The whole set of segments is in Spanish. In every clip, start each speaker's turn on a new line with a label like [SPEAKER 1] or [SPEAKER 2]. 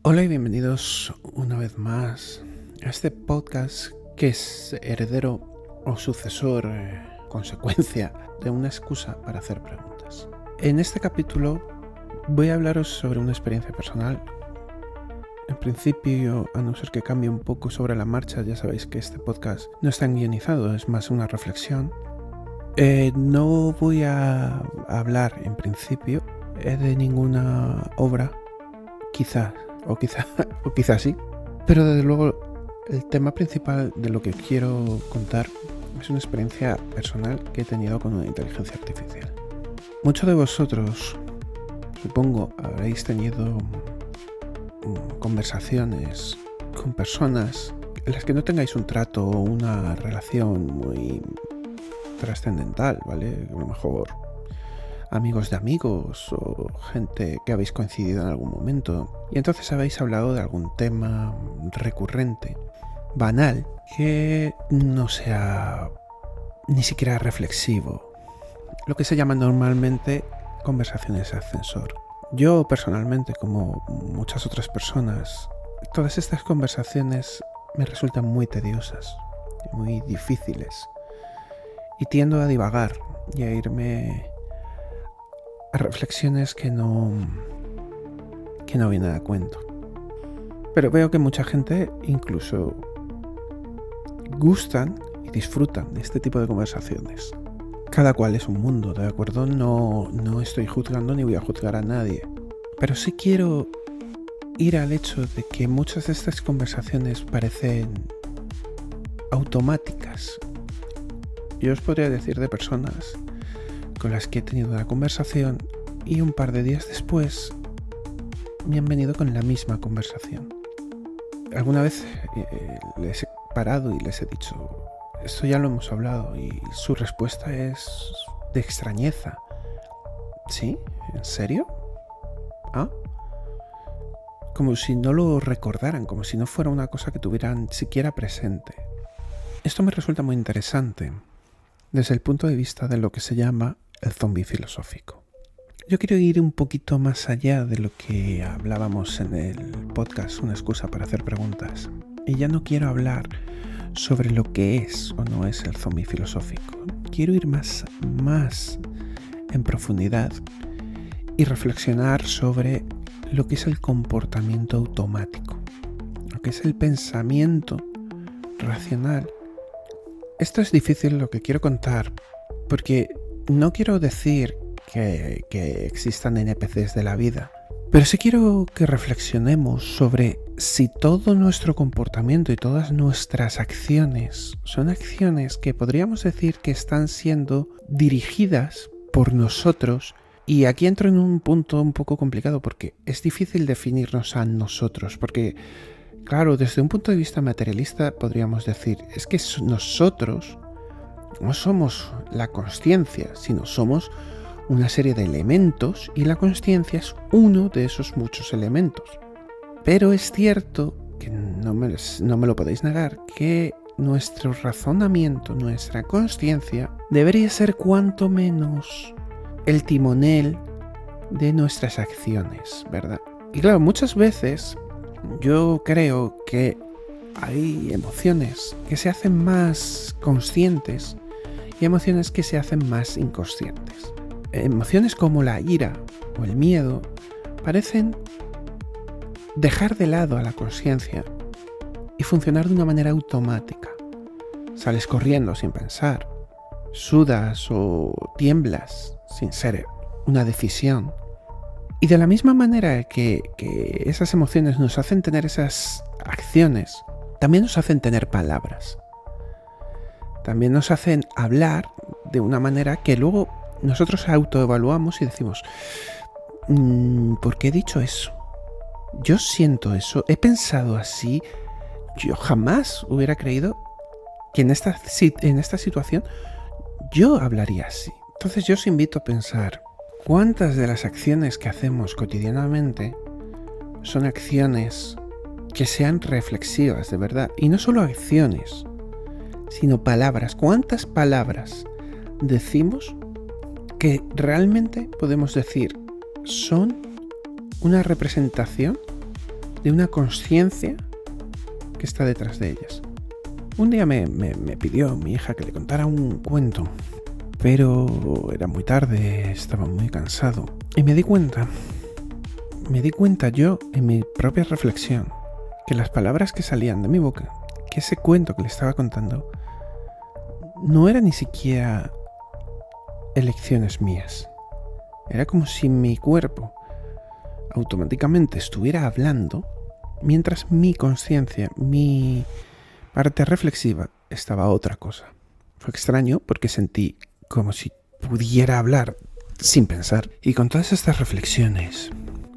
[SPEAKER 1] Hola y bienvenidos una vez más a este podcast que es heredero o sucesor, consecuencia de una excusa para hacer preguntas. En este capítulo voy a hablaros sobre una experiencia personal. En principio, a no ser que cambie un poco sobre la marcha, ya sabéis que este podcast no está guionizado, es más una reflexión. No voy a hablar en principio de ninguna obra, quizás sí, pero desde luego el tema principal de lo que quiero contar es una experiencia personal que he tenido con una inteligencia artificial. Muchos de vosotros, supongo, habréis tenido conversaciones con personas en las que no tengáis un trato o una relación muy trascendental, ¿vale? A lo mejor amigos de amigos o gente que habéis coincidido en algún momento y entonces habéis hablado de algún tema recurrente, banal, que no sea ni siquiera reflexivo, lo que se llama normalmente conversaciones de ascensor. Yo personalmente, como muchas otras personas, todas estas conversaciones me resultan muy tediosas, muy difíciles y tiendo a divagar y a irme a reflexiones que no vienen a cuento. Pero veo que mucha gente incluso gustan y disfrutan de este tipo de conversaciones. Cada cual es un mundo, ¿de acuerdo? No estoy juzgando ni voy a juzgar a nadie. Pero sí quiero ir al hecho de que muchas de estas conversaciones parecen automáticas. Yo os podría decir de personas con las que he tenido una conversación y un par de días después me han venido con la misma conversación. Alguna vez les he parado y les he dicho, esto ya lo hemos hablado, y su respuesta es de extrañeza. ¿Sí? ¿En serio? ¿Ah? Como si no lo recordaran, como si no fuera una cosa que tuvieran siquiera presente. Esto me resulta muy interesante desde el punto de vista de lo que se llama el zombie filosófico. Yo quiero ir un poquito más allá de lo que hablábamos en el podcast, una excusa para hacer preguntas. Y ya no quiero hablar sobre lo que es o no es el zombie filosófico. Quiero ir más en profundidad y reflexionar sobre lo que es el comportamiento automático, lo que es el pensamiento racional. Esto es difícil lo que quiero contar porque no quiero decir que existan NPCs de la vida, pero sí quiero que reflexionemos sobre si todo nuestro comportamiento y todas nuestras acciones son acciones que podríamos decir que están siendo dirigidas por nosotros. Y aquí entro en un punto un poco complicado porque es difícil definirnos a nosotros, porque claro, desde un punto de vista materialista podríamos decir, es que nosotros no somos la consciencia, sino somos una serie de elementos y la consciencia es uno de esos muchos elementos. Pero es cierto, que no me lo podéis negar, que nuestro razonamiento, nuestra consciencia, debería ser cuanto menos el timonel de nuestras acciones, ¿verdad? Y claro, muchas veces yo creo que hay emociones que se hacen más conscientes y emociones que se hacen más inconscientes. Emociones como la ira o el miedo parecen dejar de lado a la consciencia y funcionar de una manera automática. Sales corriendo sin pensar, sudas o tiemblas sin ser una decisión. Y de la misma manera que esas emociones nos hacen tener esas acciones, también nos hacen tener palabras. También nos hacen hablar de una manera que luego nosotros autoevaluamos y decimos, ¿por qué he dicho eso? Yo siento eso, he pensado así, yo jamás hubiera creído que en esta situación yo hablaría así. Entonces yo os invito a pensar, ¿cuántas de las acciones que hacemos cotidianamente son acciones que sean reflexivas de verdad? Y no solo acciones, sino palabras. ¿Cuántas palabras decimos que realmente podemos decir son una representación de una consciencia que está detrás de ellas. Un día me pidió mi hija que le contara un cuento, pero era muy tarde, estaba muy cansado. Y me di cuenta yo en mi propia reflexión que las palabras que salían de mi boca, que ese cuento que le estaba contando, no era ni siquiera elecciones mías. Era como si mi cuerpo automáticamente estuviera hablando mientras mi consciencia, mi parte reflexiva, estaba a otra cosa. Fue extraño porque sentí como si pudiera hablar sin pensar. Y con todas estas reflexiones,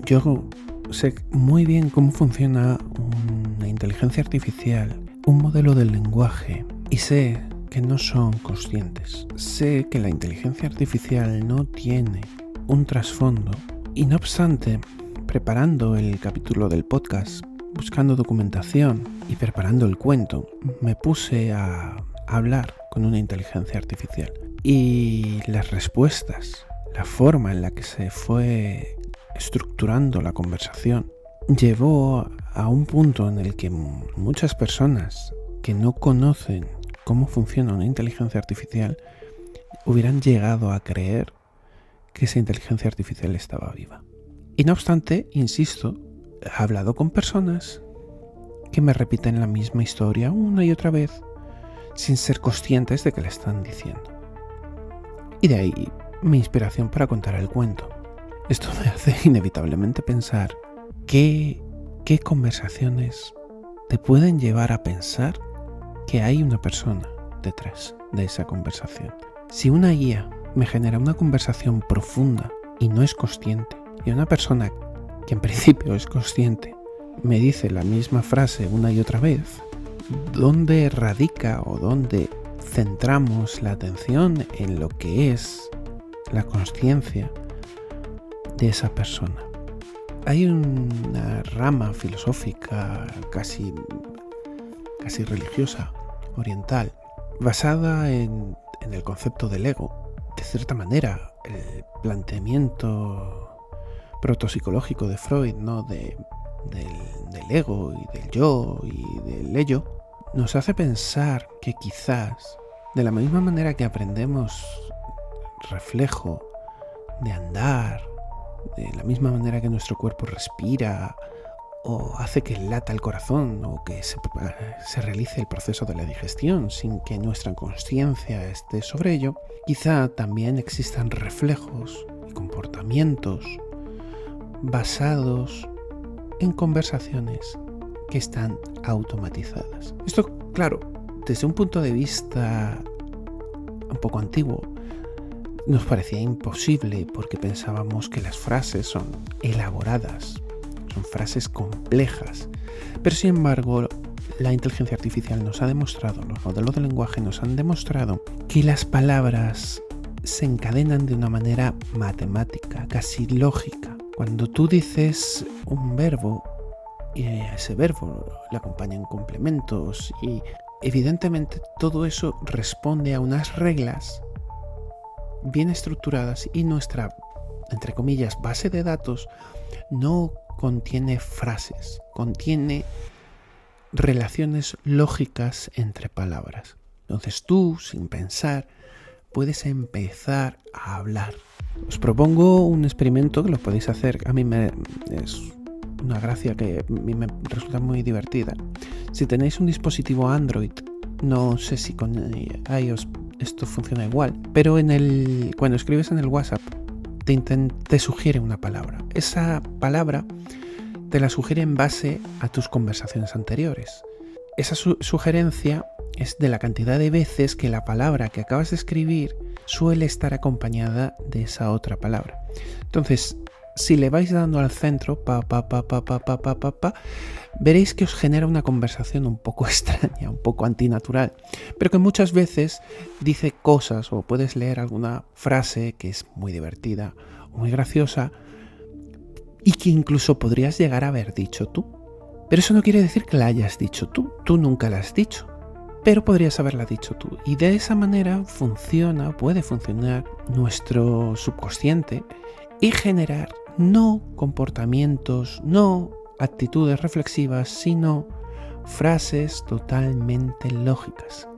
[SPEAKER 1] yo sé muy bien cómo funciona una inteligencia artificial, un modelo del lenguaje, y sé que no son conscientes. Sé que la inteligencia artificial no tiene un trasfondo, y no obstante, preparando el capítulo del podcast, buscando documentación y preparando el cuento, me puse a hablar con una inteligencia artificial. Y las respuestas, la forma en la que se fue estructurando la conversación, llevó a un punto en el que muchas personas que no conocen cómo funciona una inteligencia artificial hubieran llegado a creer que esa inteligencia artificial estaba viva. Y no obstante, insisto, he hablado con personas que me repiten la misma historia una y otra vez sin ser conscientes de que la están diciendo. Y de ahí mi inspiración para contar el cuento. Esto me hace inevitablemente pensar qué conversaciones te pueden llevar a pensar que hay una persona detrás de esa conversación. Si una guía me genera una conversación profunda y no es consciente, y una persona que en principio es consciente me dice la misma frase una y otra vez, ¿dónde radica o dónde centramos la atención en lo que es la consciencia de esa persona? Hay una rama filosófica casi religiosa, oriental, basada en el concepto del ego. De cierta manera, el planteamiento protopsicológico de Freud, ¿no? del ego y del yo y del ello, nos hace pensar que quizás, de la misma manera que aprendemos reflejo de andar, de la misma manera que nuestro cuerpo respira o hace que lata el corazón o que se realice el proceso de la digestión sin que nuestra consciencia esté sobre ello, quizá también existan reflejos y comportamientos basados en conversaciones que están automatizadas. Esto, claro, desde un punto de vista un poco antiguo, nos parecía imposible porque pensábamos que las frases son elaboradas, son frases complejas. Pero sin embargo, la inteligencia artificial nos ha demostrado, los modelos de lenguaje nos han demostrado que las palabras se encadenan de una manera matemática, casi lógica. Cuando tú dices un verbo y a ese verbo le acompañan complementos y evidentemente todo eso responde a unas reglas bien estructuradas y nuestra, entre comillas, base de datos no contiene frases, contiene relaciones lógicas entre palabras. Entonces tú, sin pensar, puedes empezar a hablar. Os propongo un experimento que lo podéis hacer. A mí es una gracia que a mí me resulta muy divertida. Si tenéis un dispositivo Android, no sé si con iOS esto funciona igual, pero cuando escribes en el WhatsApp te sugiere una palabra. Esa palabra te la sugiere en base a tus conversaciones anteriores. Esa sugerencia es de la cantidad de veces que la palabra que acabas de escribir suele estar acompañada de esa otra palabra. Entonces, si le vais dando al centro, veréis que os genera una conversación un poco extraña, un poco antinatural, pero que muchas veces dice cosas o puedes leer alguna frase que es muy divertida o muy graciosa y que incluso podrías llegar a haber dicho tú. Pero eso no quiere decir que la hayas dicho tú nunca la has dicho, pero podrías haberla dicho tú. Y de esa manera puede funcionar nuestro subconsciente y generar no comportamientos, no actitudes reflexivas, sino frases totalmente lógicas.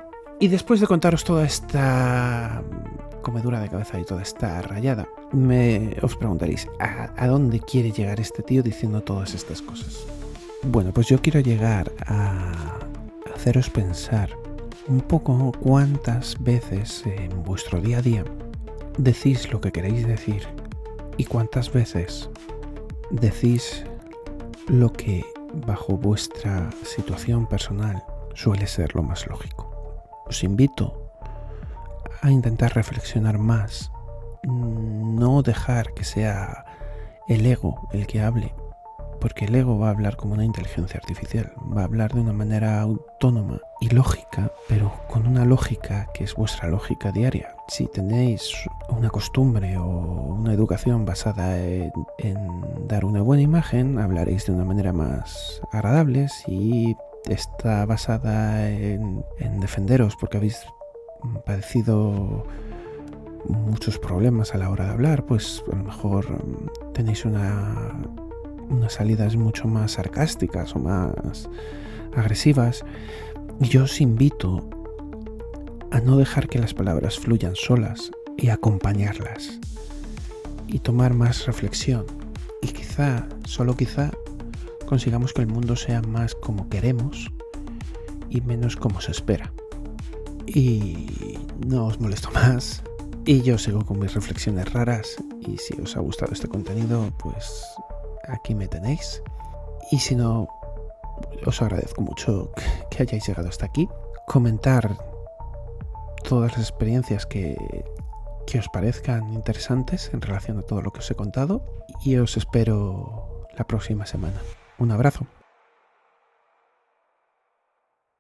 [SPEAKER 1] Y después de contaros toda esta comedura de cabeza y toda esta rayada, os preguntaréis, ¿a dónde quiere llegar este tío diciendo todas estas cosas? Bueno, pues yo quiero llegar a haceros pensar un poco cuántas veces en vuestro día a día decís lo que queréis decir y cuántas veces decís lo que bajo vuestra situación personal suele ser lo más lógico. Os invito a intentar reflexionar más, no dejar que sea el ego el que hable, porque el ego va a hablar como una inteligencia artificial, va a hablar de una manera autónoma y lógica, pero con una lógica que es vuestra lógica diaria. Si tenéis una costumbre o una educación basada en dar una buena imagen, hablaréis de una manera más agradable. Si está basada en defenderos porque habéis padecido muchos problemas a la hora de hablar, pues a lo mejor tenéis unas salidas mucho más sarcásticas o más agresivas. Y yo os invito a no dejar que las palabras fluyan solas y acompañarlas y tomar más reflexión, y quizá, solo quizá, consigamos que el mundo sea más como queremos y menos como se espera. Y no os molesto más y yo sigo con mis reflexiones raras, y si os ha gustado este contenido, pues aquí me tenéis. Y si no, os agradezco mucho que hayáis llegado hasta aquí. Comentar todas las experiencias que os parezcan interesantes en relación a todo lo que os he contado, y os espero la próxima semana. Un abrazo.